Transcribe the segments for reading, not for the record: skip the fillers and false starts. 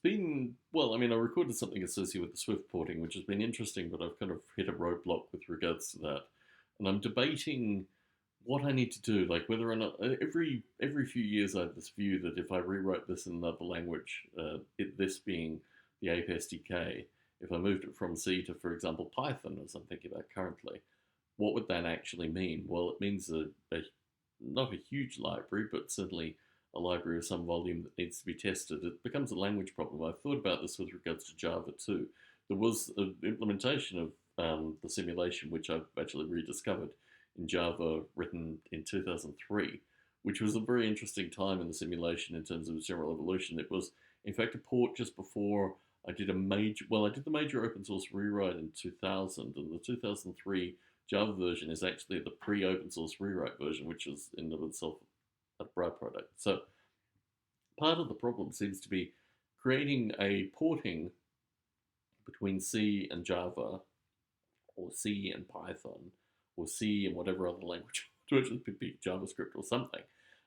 been, well, I mean, I recorded something associated with the Swift porting, which has been interesting, but I've kind of hit a roadblock with regards to that. And I'm debating what I need to do, like whether or not every few years I have this view that if I rewrote this in another language, this being the Ape SDK, if I moved it from C to, for example, Python, as I'm thinking about currently, what would that actually mean? Well, it means not a huge library, but certainly a library of some volume that needs to be tested. It becomes a language problem. I've thought about this with regards to Java too. There was an implementation of the simulation, which I've actually rediscovered in Java, written in 2003, which was a very interesting time in the simulation in terms of its general evolution. It was, in fact, a port just before I did I did the major open source rewrite in 2000, and the 2003 Java version is actually the pre-open source rewrite version, which is in of itself a byproduct. So part of the problem seems to be creating a porting between C and Java, or C and Python, or C and whatever other language, which would be JavaScript or something.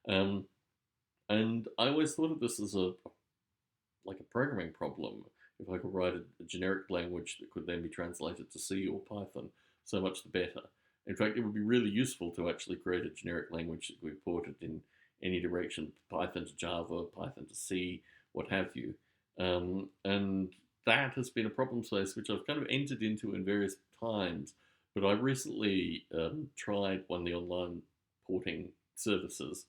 Um, and I always thought of this as a like a programming problem. If I could write a generic language that could then be translated to C or Python, so much the better. In fact, it would be really useful to actually create a generic language that could be ported in any direction, Python to Java, Python to C, what have you. And that has been a problem space which I've kind of entered into in various times. But I recently tried one of the online porting services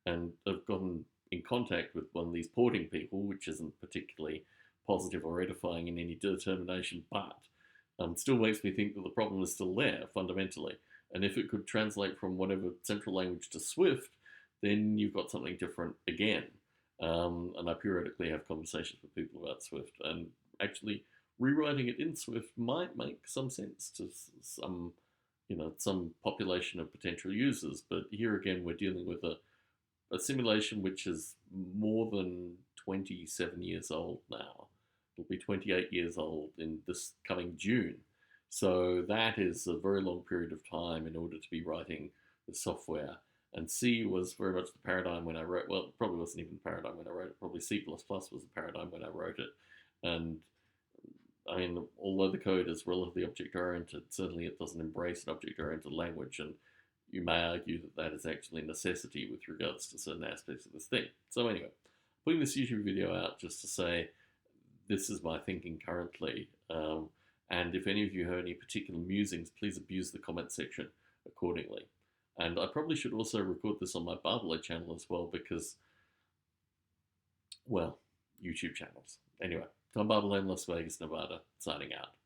and have gotten in contact with one of these porting people, which isn't particularly positive or edifying in any determination, but still makes me think that the problem is still there fundamentally. And if it could translate from whatever central language to Swift, then you've got something different again. And I periodically have conversations with people about Swift, and actually rewriting it in Swift might make some sense to some, some population of potential users. But here again, we're dealing with a simulation which is more than 27 years old now. It'll be 28 years old in this coming June. So that is a very long period of time in order to be writing the software. And C was very much the paradigm when I wrote, well, it probably wasn't even the paradigm when I wrote it, probably C++ was the paradigm when I wrote it. And I mean, although the code is relatively object-oriented, certainly it doesn't embrace an object-oriented language, and you may argue that that is actually a necessity with regards to certain aspects of this thing. So anyway, putting this YouTube video out just to say this is my thinking currently. And if any of you have any particular musings, please abuse the comment section accordingly. And I probably should also record this on my Barbelé channel as well because, well, YouTube channels. Anyway, Tom Barbelé in Las Vegas, Nevada, signing out.